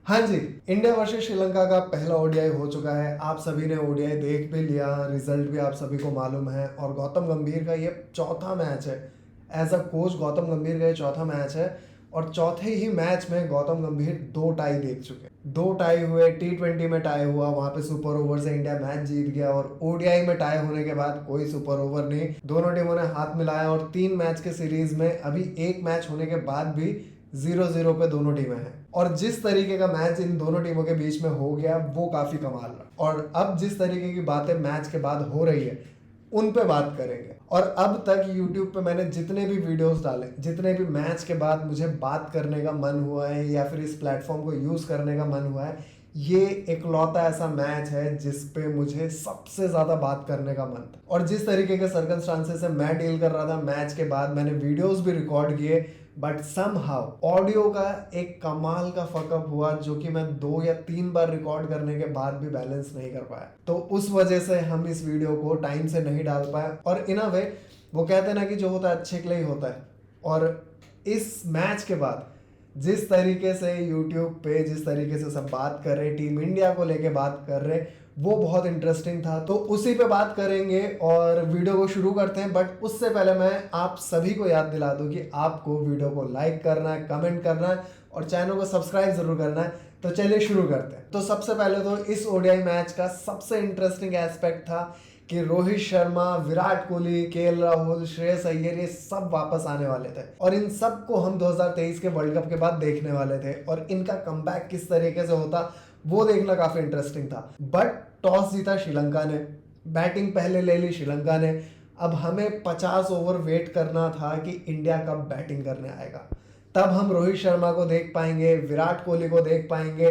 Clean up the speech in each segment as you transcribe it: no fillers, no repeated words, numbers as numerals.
हाँ जी, India versus Sri Lanka का पहला ओडीआई हो चुका है। आप सभी ने ओडीआई देख भी लिया, रिजल्ट भी आप सभी को मालूम है और गौतम गंभीर का ये चौथा मैच है। एज अ कोच गौतम गंभीर का ये चौथा मैच है और चौथे ही मैच में गौतम गंभीर 2 टाई देख चुके हैं। 2 टाई हुए, T20 में टाई हुआ, वहां पे सुपर ओवर से इंडिया मैच जीत गया और ओडीआई में टाई होने के बाद कोई सुपर ओवर नहीं, दोनों टीमों ने हाथ मिलाया और 3 मैच के सीरीज में अभी एक मैच होने के बाद भी 0-0 पे दोनों टीमें हैं। और जिस तरीके का मैच इन दोनों टीमों के बीच में हो गया वो काफी कमाल रहा। और अब जिस तरीके की बातें मैच के बाद हो रही है उन पे बात करेंगे। और अब तक YouTube पे मैंने जितने भी वीडियोस डाले, जितने भी मैच के बाद मुझे बात करने का मन हुआ है या फिर इस प्लेटफॉर्म को यूज करने का मन हुआ है, ये इकलौता ऐसा मैच है जिस पे मुझे सबसे ज्यादा बात करने का मन था। और जिस तरीके के सर्कमस्टांसेस से मैं डील कर रहा था मैच के बाद, मैंने वीडियोस भी रिकॉर्ड किए, बट समहाउ ऑडियो का एक कमाल का फकअप हुआ जो कि मैं 2 या 3 बार रिकॉर्ड करने के बाद भी बैलेंस नहीं कर पाया। तो उस वजह से हम इस वीडियो को टाइम से नहीं डाल पाए। और इन अ वे वो कहते हैं ना कि जो होता है अच्छे के लिए ही होता है। और इस मैच के बाद जिस तरीके से YouTube पे जिस तरीके से सब बात कर रहे, टीम इंडिया को लेके बात कर रहे, वो बहुत इंटरेस्टिंग था। तो उसी पे बात करेंगे और वीडियो को शुरू करते हैं। बट उससे पहले मैं आप सभी को याद दिला दूं कि आपको वीडियो को लाइक करना है, कमेंट करना है और चैनल को सब्सक्राइब जरूर करना है। तो चलिए शुरू करते हैं। तो सबसे पहले तो इस ओडीआई मैच का सबसे इंटरेस्टिंग एस्पेक्ट था कि रोहित शर्मा, विराट कोहली, केएल राहुल, श्रेयस अय्यर ये सब वापस आने वाले थे और इन सब को हम 2023 के वर्ल्ड कप के बाद देखने वाले थे और इनका कमबैक किस तरीके से होता वो देखना काफी इंटरेस्टिंग था। बट टॉस जीता श्रीलंका ने, बैटिंग पहले ले ली श्रीलंका ने। अब हमें 50 ओवर वेट करना था कि इंडिया कब बैटिंग करने आएगा, तब हम रोहित शर्मा को देख पाएंगे, विराट कोहली को देख पाएंगे।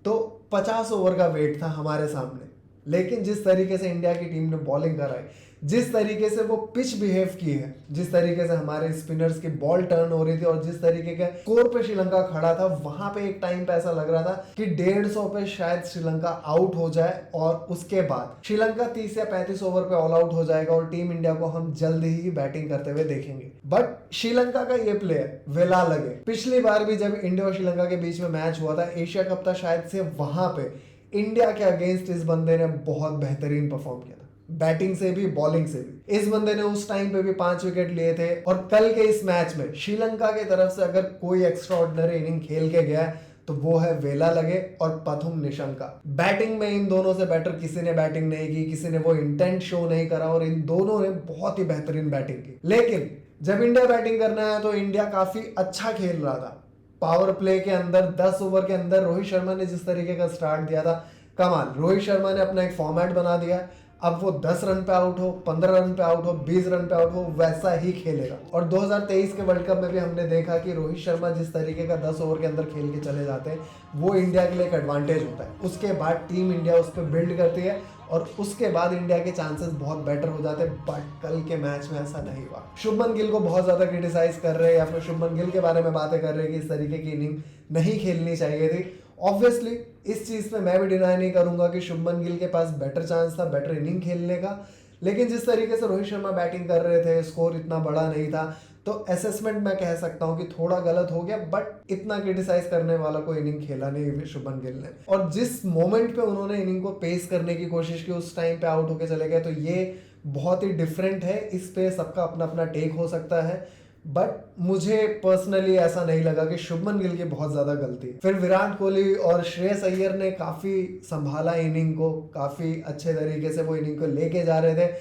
तो 50 ओवर का वेट था हमारे सामने। लेकिन जिस तरीके से इंडिया की टीम ने बॉलिंग कराई, जिस तरीके से वो पिच बिहेव की है, जिस तरीके से हमारे स्पिनर्स की बॉल टर्न हो रही थी और जिस तरीके के स्कोर पे श्रीलंका खड़ा था, वहां पे एक टाइम पे ऐसा लग रहा था कि 150 पे शायद श्रीलंका आउट हो जाए और उसके बाद श्रीलंका 30 या 35 ओवर पे ऑल आउट हो जाएगा और टीम इंडिया को हम जल्द ही बैटिंग करते हुए देखेंगे। बट श्रीलंका का ये प्लेयर वेला लगे, पिछली बार भी जब इंडिया और श्रीलंका के बीच में मैच हुआ था, एशिया कप था शायद से, वहां पे इंडिया के अगेंस्ट इस बंदे ने बहुत बेहतरीन परफॉर्म किया था, बैटिंग से भी बॉलिंग से भी। इस बंदे ने उस टाइम पे भी 5 विकेट लिए थे। और कल के इस मैच में श्रीलंका की तरफ से अगर कोई एक्स्ट्रा ऑर्डिनरी इनिंग खेल के गया है तो वो है वेला लगे और पथुम निशंका। बैटिंग में इन दोनों से बेटर किसी ने बैटिंग नहीं की, किसी ने वो इंटेंट शो नहीं करा और इन दोनों ने बहुत ही बेहतरीन बैटिंग की। लेकिन जब इंडिया बैटिंग करना है तो इंडिया काफी अच्छा खेल रहा था। पावर प्ले के अंदर 10 ओवर के अंदर रोहित शर्मा ने जिस तरीके का स्टार्ट दिया था, कमाल। रोहित शर्मा ने अपना एक फॉर्मेट बना दिया, अब वो 10 रन पे आउट हो, 15 रन पे आउट हो, 20 रन पे आउट हो, वैसा ही खेलेगा। और 2023 के वर्ल्ड कप में भी हमने देखा कि रोहित शर्मा जिस तरीके का 10 ओवर के अंदर खेल के चले जाते हैं वो इंडिया के लिए एक एडवांटेज होता है। उसके बाद टीम इंडिया उस पर बिल्ड करती है और उसके बाद इंडिया के चांसेस बहुत बेटर हो जाते हैं। बट कल के मैच में ऐसा नहीं हुआ। शुभमन गिल को बहुत ज्यादा क्रिटिसाइज कर रहे हैं या फिर शुभमन गिल के बारे में बातें कर रहे हैं कि इस तरीके की इनिंग नहीं खेलनी चाहिए थी। ऑब्वियसली इस चीज पे मैं भी डिनाई नहीं करूंगा कि शुभमन गिल के पास बेटर चांस था बेटर इनिंग खेलने का। लेकिन जिस तरीके से रोहित शर्मा बैटिंग कर रहे थे, स्कोर इतना बड़ा नहीं था, तो असेसमेंट मैं कह सकता हूं कि थोड़ा गलत हो गया। बट इतना क्रिटिसाइज करने वाला कोई इनिंग खेला नहीं शुभमन गिल ने। और जिस मोमेंट पे उन्होंने इनिंग को पेस करने की कोशिश की उस टाइम पे आउट होके चले गए, तो ये बहुत ही डिफरेंट है। इस पे सबका अपना अपना टेक हो सकता है। बट मुझे पर्सनली ऐसा नहीं लगा कि शुभमन गिल की बहुत ज्यादा गलती। फिर विराट कोहली और श्रेयस अय्यर ने काफी संभाला इनिंग को, काफी अच्छे तरीके से वो इनिंग को लेके जा रहे थे।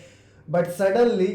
बट सडनली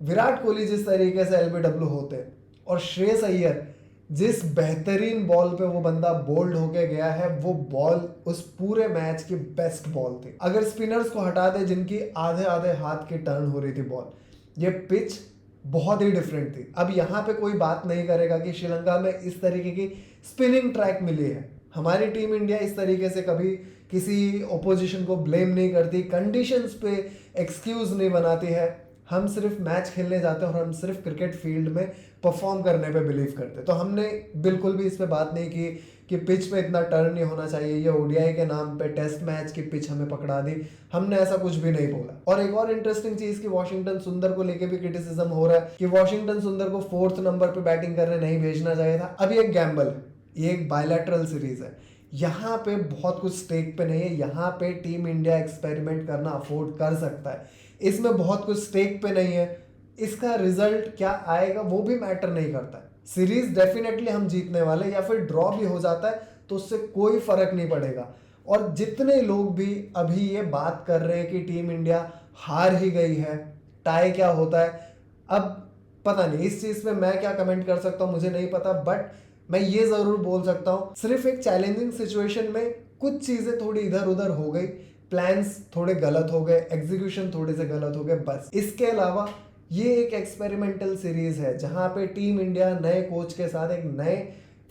विराट कोहली जिस तरीके से एलबीडब्ल्यू होते और श्रेयस अय्यर जिस बेहतरीन बॉल पे वो बंदा बोल्ड होके गया है, वो बॉल उस पूरे मैच की बेस्ट बॉल थी। अगर स्पिनर्स को हटा दे जिनकी आधे आधे हाथ की टर्न हो रही थी बॉल, ये पिच बहुत ही डिफरेंट थी। अब यहाँ पे कोई बात नहीं करेगा कि श्रीलंका में इस तरीके की स्पिनिंग ट्रैक मिली है। हमारी टीम इंडिया इस तरीके से कभी किसी ओपोजिशन को ब्लेम नहीं करती, कंडीशंस पे एक्सक्यूज नहीं बनाती है। हम सिर्फ मैच खेलने जाते हैं और हम सिर्फ क्रिकेट फील्ड में परफॉर्म करने पे बिलीव करते हैं। तो हमने बिल्कुल भी इस पे बात नहीं की कि पिच पे इतना टर्न नहीं होना चाहिए, ये ओडीआई के नाम पे टेस्ट मैच की पिच हमें पकड़ा दी, हमने ऐसा कुछ भी नहीं बोला। और एक और इंटरेस्टिंग चीज कि वॉशिंगटन सुंदर को लेके भी क्रिटिसिज्म हो रहा है कि वॉशिंगटन सुंदर को 4th नंबर पे बैटिंग करने नहीं भेजना चाहिए था। अब ये एक गैम्बल है, ये एक बायलैटरल सीरीज है, यहाँ पे बहुत कुछ स्टेक पे नहीं है, यहाँ पे टीम इंडिया एक्सपेरिमेंट करना अफोर्ड कर सकता है, इसमें बहुत कुछ स्टेक पे नहीं है। इसका रिजल्ट क्या आएगा वो भी मैटर नहीं करता है, सीरीज डेफिनेटली हम जीतने वाले, या फिर ड्रॉ भी हो जाता है तो उससे कोई फर्क नहीं पड़ेगा। और जितने लोग भी अभी ये बात कर रहे हैं कि टीम इंडिया हार ही गई है, टाई क्या होता है, अब पता नहीं इस चीज में मैं क्या कमेंट कर सकता हूँ मुझे नहीं पता, बट मैं ये जरूर बोल सकता हूँ सिर्फ एक चैलेंजिंग सिचुएशन में कुछ चीजें थोड़ी इधर उधर हो गई, प्लान्स थोड़े गलत हो गए, एग्जीक्यूशन थोड़े से गलत हो गए, बस। इसके अलावा ये एक एक्सपेरिमेंटल सीरीज है जहां पे टीम इंडिया नए कोच के साथ एक नए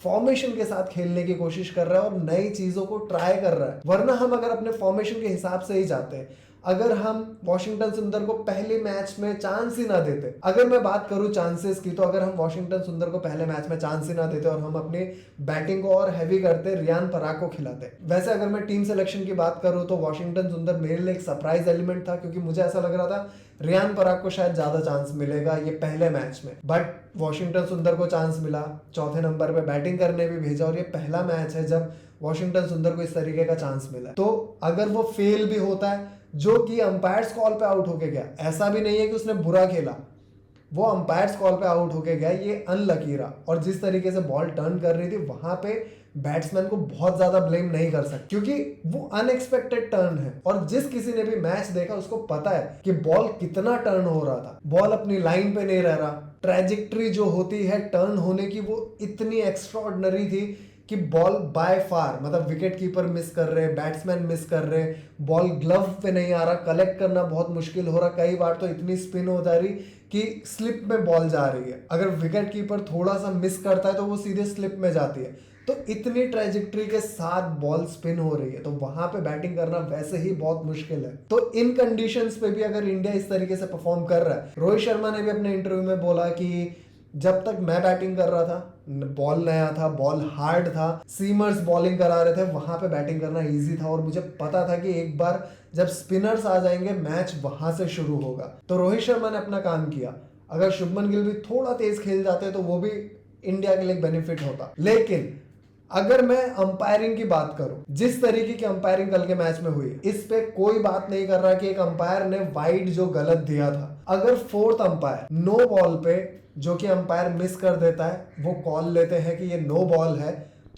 फॉर्मेशन के साथ खेलने की कोशिश कर रहा है और नई चीजों को ट्राई कर रहा है। वरना हम अगर अपने फॉर्मेशन के हिसाब से ही जाते हैं, अगर हम वॉशिंगटन सुंदर को पहले मैच में चांस ही ना देते, अगर मैं बात करूं चांसेस की, तो अगर हम वॉशिंगटन सुंदर को पहले मैच में चांस ही ना देते और हम अपनी बैटिंग को और हैवी करते, रियान पराग को खिलाते। वैसे अगर मैं टीम सिलेक्शन की बात करूं तो वॉशिंगटन सुंदर मेरे लिए एक सरप्राइज एलिमेंट था, क्योंकि मुझे ऐसा लग रहा था रियान पराग को शायद ज्यादा चांस मिलेगा ये पहले मैच में, बट वॉशिंगटन सुंदर को चांस मिला, चौथे नंबर पे बैटिंग करने भी भेजा, और ये पहला मैच है जब वॉशिंगटन सुंदर को इस तरीके का चांस मिला। तो अगर वो फेल भी होता है, जो कि अंपायर्स कॉल पे आउट होके गया, ऐसा भी नहीं है कि उसने बुरा खेला, वो अंपायर्स कॉल पे आउट होके गया, ये अनलकी रहा। और जिस तरीके से बॉल टर्न कर रही थी वहां पे बैट्समैन को बहुत ज्यादा ब्लेम नहीं कर सकते, क्योंकि वो अनएक्सपेक्टेड टर्न है। और जिस किसी ने भी मैच देखा उसको पता है कि बॉल कितना टर्न हो रहा था, बॉल अपनी लाइन पे नहीं रह रहा, ट्रेजेक्ट्री जो होती है टर्न होने की वो इतनी एक्स्ट्राऑर्डिनरी थी कि बॉल बाय फार, मतलब विकेट कीपर मिस कर रहे, बैट्समैन मिस कर रहे, बॉल ग्लव पे नहीं आ रहा, कलेक्ट करना बहुत मुश्किल हो रहा, कई बार तो इतनी स्पिन हो जा रही कि स्लिप में बॉल जा रही है, अगर विकेट कीपर थोड़ा सा मिस करता है तो वो सीधे स्लिप में जाती है। तो इतनी ट्रेजेक्ट्री के साथ बॉल स्पिन हो रही है, तो वहां पे बैटिंग करना वैसे ही बहुत मुश्किल है। तो इन कंडीशंस पे भी अगर इंडिया इस तरीके से परफॉर्म कर रहा है, रोहित शर्मा ने भी अपने इंटरव्यू में बोला कि जब तक मैं बैटिंग कर रहा था, बॉल नया था, बॉल हार्ड था, सीमर्स बॉलिंग करा रहे थे, वहां पे बैटिंग करना इजी था, और मुझे पता था कि एक बार जब स्पिनर्स आ जाएंगे मैच वहां से शुरू होगा। तो रोहित शर्मा ने अपना काम किया, अगर शुभमन गिल भी थोड़ा तेज खेल जाते तो वो भी इंडिया के लिए बेनिफिट होता। लेकिन अगर मैं अंपायरिंग की बात करूं, जिस तरीके की अंपायरिंग कल के मैच में हुई, इस पे कोई बात नहीं कर रहा कि एक अंपायर ने वाइड जो गलत दिया था, अगर फोर्थ अंपायर नो बॉल पे, जो कि अंपायर मिस कर देता है, वो कॉल लेते हैं कि ये नो बॉल है,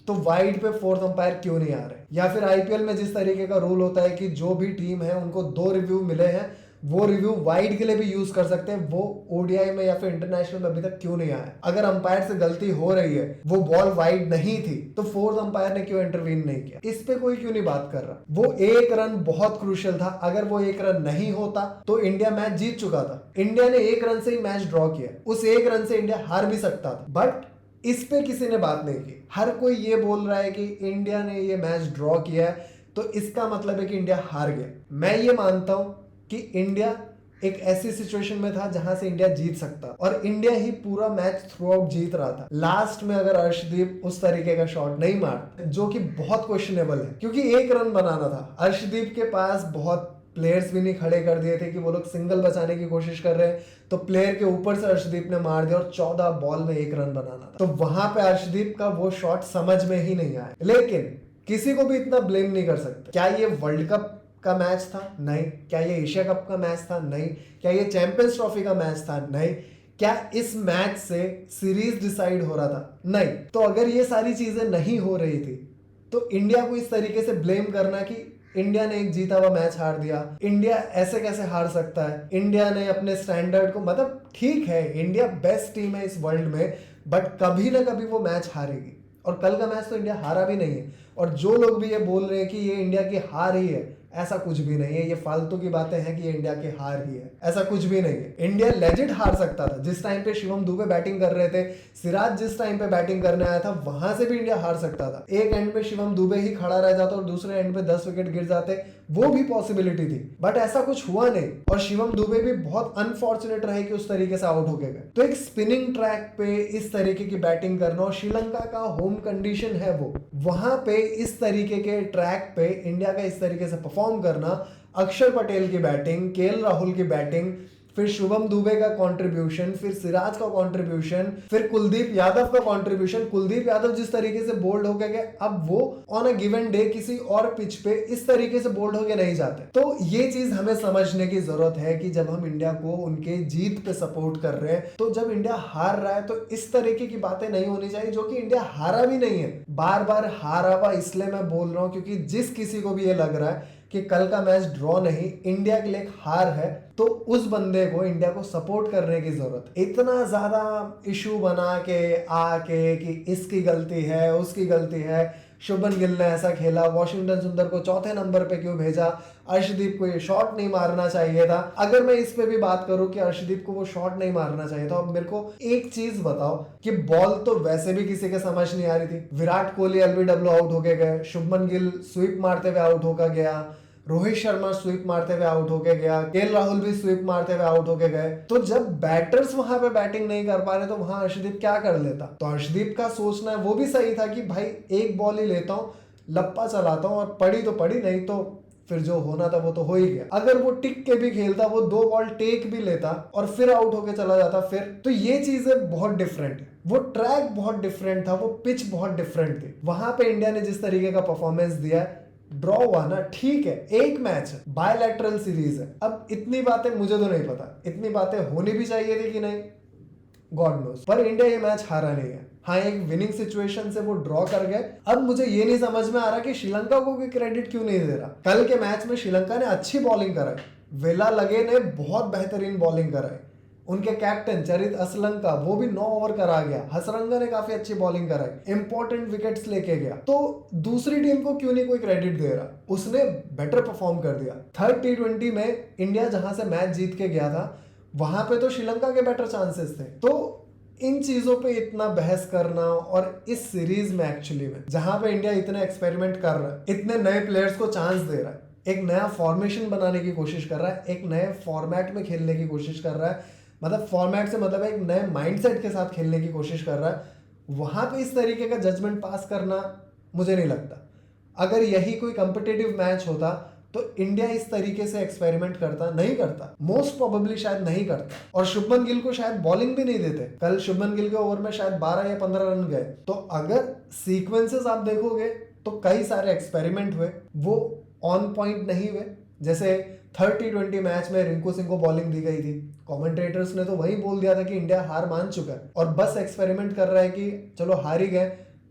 तो वाइड पे फोर्थ अंपायर क्यों नहीं आ रहे? या फिर आईपीएल में जिस तरीके का रूल होता है कि जो भी टीम है उनको 2 रिव्यू मिले हैं, वो रिव्यू वाइड के लिए भी यूज कर सकते हैं, वो ओडीआई में या फिर इंटरनेशनल में अभी तक क्यों नहीं आया? अगर अंपायर से गलती हो रही है, वो बॉल वाइड नहीं थी, तो फोर्थ अंपायर ने क्यों इंटरवीन नहीं किया? इस पे कोई क्यों नहीं बात कर रहा? वो एक रन बहुत क्रूशियल था, अगर वो एक रन नहीं होता तो इंडिया मैच जीत चुका था। इंडिया ने एक रन से ही मैच ड्रॉ किया, उस एक रन से इंडिया हार भी सकता था, बट इस पे किसी ने बात नहीं की। हर कोई ये बोल रहा है कि इंडिया ने ये मैच ड्रॉ किया है तो इसका मतलब है कि इंडिया हार गया। मैं ये मानता हूं कि इंडिया एक ऐसी सिचुएशन में था जहां से इंडिया जीत सकता, और इंडिया ही पूरा मैच थ्रू आउट जीत रहा था। लास्ट में अगर अर्शदीप उस तरीके का शॉट नहीं मार, जो कि बहुत क्वेश्चनेबल है, क्योंकि एक रन बनाना था, अर्शदीप के पास बहुत प्लेयर्स भी नहीं खड़े कर दिए थे कि वो लोग सिंगल बचाने की कोशिश कर रहे हैं, तो प्लेयर के ऊपर से अर्शदीप ने मार दिया और 14 बॉल में 1 रन बनाना था। तो वहां पे अर्शदीप का वो शॉट समझ में ही नहीं आया। लेकिन किसी को भी इतना ब्लेम नहीं कर सकते। क्या ये वर्ल्ड कप का मैच था? नहीं। क्या ये एशिया कप का मैच था? नहीं। क्या ये चैंपियंस ट्रॉफी का मैच था? नहीं। क्या इस मैच से सीरीज डिसाइड हो रहा था? नहीं। तो अगर ये सारी चीजें नहीं हो रही थी तो इंडिया को इस तरीके से ब्लेम करना कि इंडिया ने एक जीता हुआ मैच हार दिया, इंडिया ऐसे कैसे हार सकता है, इंडिया ने अपने स्टैंडर्ड को, मतलब ठीक है इंडिया बेस्ट टीम है इस वर्ल्ड में, बट कभी ना कभी वो मैच हारेगी, और कल का मैच तो इंडिया हारा भी नहीं है। और जो लोग भी ये बोल रहे हैं कि ये इंडिया की हार ही है, ऐसा कुछ भी नहीं है, ये फालतू की बातें हैं कि ये इंडिया की हार ही है, ऐसा कुछ भी नहीं है। इंडिया लेजिट हार सकता था। जिस टाइम पे शिवम दुबे बैटिंग कर रहे थे, सिराज जिस टाइम पे बैटिंग करने आया था, वहां से भी इंडिया हार सकता था। एक एंड पे शिवम दुबे ही खड़ा रह जाता और दूसरे एंड पे 10 विकेट गिर जाते, वो भी पॉसिबिलिटी थी, बट ऐसा कुछ हुआ नहीं। और शिवम दुबे भी बहुत अनफॉर्चुनेट रहे कि उस तरीके से आउट हो गए। तो एक स्पिनिंग ट्रैक पे इस तरीके की बैटिंग करना, और श्रीलंका का होम कंडीशन है वो, वहां पे इस तरीके के ट्रैक पे इंडिया का इस तरीके से परफॉर्म करना, अक्षर पटेल की बैटिंग, केएल राहुल की बैटिंग, फिर शुभम दुबे का कंट्रीब्यूशन, फिर सिराज का कंट्रीब्यूशन, फिर कुलदीप यादव का कंट्रीब्यूशन। कुलदीप यादव जिस तरीके से बोल्ड होके गए, अब वो ऑन अ गिवन डे किसी और पिच पे इस तरीके से बोल्ड होके नहीं जाते। तो ये चीज हमें समझने की जरूरत है कि जब हम इंडिया को उनके जीत पे सपोर्ट कर रहे हैं, तो जब इंडिया हार रहा है तो इस तरीके की बातें नहीं होनी चाहिए, जो कि इंडिया हारा भी नहीं है। बार बार हारा हुआ इसलिए मैं बोल रहा हूं क्योंकि जिस किसी को भी ये लग रहा है कि कल का मैच ड्रॉ नहीं, इंडिया के लिए एक हार है, तो उस बंदे को इंडिया को सपोर्ट करने की जरूरत। इतना ज्यादा इशू बना के आके कि इसकी गलती है, उसकी गलती है, शुभमन गिल ने ऐसा खेला, वाशिंगटन सुंदर को चौथे नंबर पे क्यों भेजा, अर्शदीप को ये शॉट नहीं मारना चाहिए था। अगर मैं इस पे भी बात करूं कि अर्शदीप को वो शॉट नहीं मारना चाहिए था, अब मेरे को एक चीज बताओ कि बॉल तो वैसे भी किसी के समझ नहीं आ रही थी। विराट कोहली एलबीडब्ल्यू आउट होके गए, शुभमन गिल स्वीप मारते हुए आउट होकर गया, रोहित शर्मा स्वीप मारते हुए आउट होके गया, केएल राहुल भी स्वीप मारते हुए आउट होके गए। तो जब बैटर्स वहां पे बैटिंग नहीं कर पा रहे तो वहां अर्शदीप क्या कर लेता? तो अर्शदीप का सोचना है वो भी सही था कि भाई एक बॉल ही लेता हूं, लप्पा चलाता हूं, और पड़ी तो पड़ी, नहीं तो फिर जो होना था वो तो हो ही गया। अगर वो टिक के भी खेलता, वो 2 बॉल टेक भी लेता और फिर आउट होके चला जाता फिर, तो ये चीजें बहुत डिफरेंट है। वो ट्रैक बहुत डिफरेंट था, वो पिच बहुत डिफरेंट थी। वहां पे इंडिया ने जिस तरीके का परफॉर्मेंस दिया है, ड्रॉ हुआ ना, ठीक है, एक मैच है, बायलैटरल सीरीज है। अब इतनी बातें मुझे तो नहीं पता, इतनी बातें होनी भी चाहिए थी कि नहीं, गॉड नोस, पर इंडिया ये मैच हारा नहीं है। हाँ, एक विनिंग सिचुएशन से वो ड्रॉ कर गए। अब मुझे ये नहीं समझ में आ रहा कि श्रीलंका को भी क्रेडिट क्यों नहीं दे रहा। कल के मैच में श्रीलंका ने अच्छी बॉलिंग कराई, वेलालगे ने बहुत बेहतरीन बॉलिंग कराई, उनके कैप्टन चरित असलंका वो भी 9 ओवर करा गया, हसरंगा ने काफी अच्छी बॉलिंग कराई, इंपॉर्टेंट विकेट्स लेके गया। तो दूसरी टीम को क्यों नहीं कोई क्रेडिट दे रहा? उसने बेटर परफॉर्म कर दिया। थर्ड T20 में इंडिया जहां से मैच जीत के गया था, वहां पे तो श्रीलंका के बेटर चांसेस थे। तो इन चीजों पे इतना बहस करना, और इस सीरीज में एक्चुअली में जहां पे इंडिया इतना एक्सपेरिमेंट कर रहा है, इतने नए प्लेयर्स को चांस दे रहा है, एक नया फॉर्मेशन बनाने की कोशिश कर रहा है, एक नए फॉर्मेट में खेलने की कोशिश कर रहा है, मतलब फॉर्मेट से मतलब एक नए माइंडसेट के साथ खेलने की कोशिश कर रहा है, वहां पे इस तरीके का जजमेंट पास करना मुझे नहीं लगता। अगर यही कोई कंपिटेटिव मैच होता तो इंडिया इस तरीके से एक्सपेरिमेंट करता नहीं करता, मोस्ट प्रोबेबली शायद नहीं करता, और शुभमन गिल को शायद बॉलिंग भी नहीं देते। कल शुभमन गिल के ओवर में शायद 12 या 15 रन गए। तो अगर सीक्वेंसेस आप देखोगे तो कई सारे एक्सपेरिमेंट हुए, वो ऑन पॉइंट नहीं हुए। जैसे थर्ड T20 मैच में रिंकू सिंह को बॉलिंग दी गई थी, कमेंटेटर्स ने तो वही बोल दिया था कि इंडिया हार मान चुका है और बस एक्सपेरिमेंट कर रहा है कि चलो हार ही गए,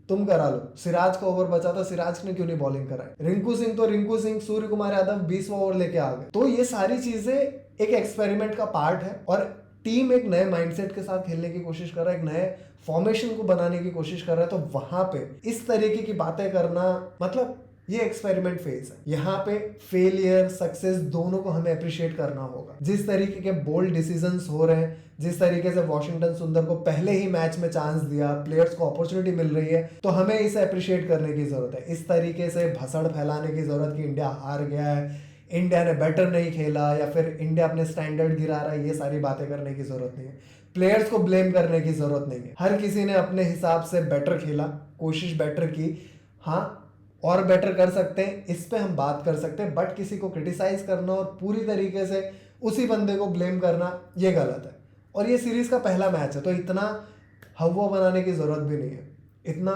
तुम करा लो। सिराज का ओवर बचा था, सिराज ने क्यों नहीं बॉलिंग कराई? रिंकू सिंह तो रिंकू सिंह, सूर्य कुमार यादव 20वां ओवर लेके आ गए। तो ये सारी चीजें एक एक्सपेरिमेंट का पार्ट है, और टीम एक नए माइंडसेट के साथ खेलने की कोशिश कर रहा है, एक नए फॉर्मेशन को बनाने की कोशिश कर रहा है। तो वहां पे इस तरीके की बातें करना, मतलब ये एक्सपेरिमेंट फेज है। यहाँ पे फेलियर सक्सेस दोनों को हमें अप्रिशिएट करना होगा। जिस तरीके के बोल्ड डिसीजंस हो रहे हैं, जिस तरीके से वाशिंगटन सुंदर को पहले ही मैच में चांस दिया, प्लेयर्स को अपॉर्चुनिटी मिल रही है, तो हमें इसे अप्रिशिएट करने की जरूरत है। इस तरीके से भसड़ फैलाने की जरूरत कि इंडिया हार गया है, इंडिया ने बेटर नहीं खेला, या फिर इंडिया अपने स्टैंडर्ड गिरा रहा है, ये सारी बातें करने की जरूरत नहीं है। प्लेयर्स को ब्लेम करने की जरूरत नहीं है। हर किसी ने अपने हिसाब से बेटर खेला, कोशिश बेटर की। हाँ, और बेटर कर सकते हैं, इस पे हम बात कर सकते हैं, बट किसी को क्रिटिसाइज करना और पूरी तरीके से उसी बंदे को ब्लेम करना, ये गलत है। और ये सीरीज का पहला मैच है, तो इतना हवा बनाने की जरूरत भी नहीं है, इतना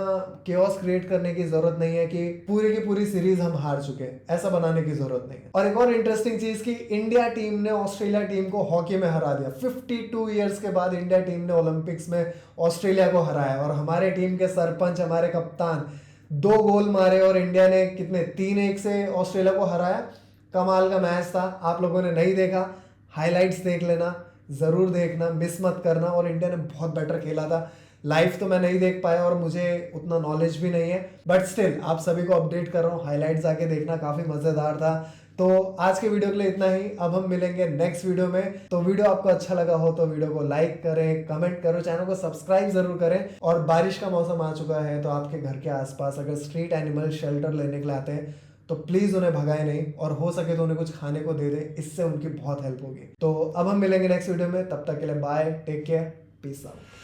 केओस क्रिएट करने की जरूरत नहीं है कि पूरी की पूरी सीरीज हम हार चुके हैं, ऐसा बनाने की जरूरत नहीं है। और एक और इंटरेस्टिंग चीज कि इंडिया टीम ने ऑस्ट्रेलिया टीम को हॉकी में हरा दिया। 52 ईयर्स के बाद इंडिया टीम ने ओलंपिक्स में ऑस्ट्रेलिया को हराया, और हमारे टीम के सरपंच, हमारे कप्तान 2 गोल मारे, और इंडिया ने कितने 3-1 से ऑस्ट्रेलिया को हराया। कमाल का मैच था। आप लोगों ने नहीं देखा, हाइलाइट्स देख लेना, जरूर देखना, मिस मत करना। और इंडिया ने बहुत बेटर खेला था। लाइव तो मैं नहीं देख पाया और मुझे उतना नॉलेज भी नहीं है, बट स्टिल आप सभी को अपडेट कर रहा हूँ, हाइलाइट्स आके देखना, काफी मजेदार था। तो आज के वीडियो के लिए इतना ही। अब हम मिलेंगे नेक्स्ट वीडियो में। तो वीडियो आपको अच्छा लगा हो तो वीडियो को लाइक करें, कमेंट करो, चैनल को सब्सक्राइब जरूर करें। और बारिश का मौसम आ चुका है, तो आपके घर के आसपास अगर स्ट्रीट एनिमल शेल्टर लेने के लिए आते हैं तो प्लीज उन्हें भगाए नहीं, और हो सके तो उन्हें कुछ खाने को दे दे, इससे उनकी बहुत हेल्प होगी। तो अब हम मिलेंगे नेक्स्ट वीडियो में, तब तक के लिए bye, take care, peace out.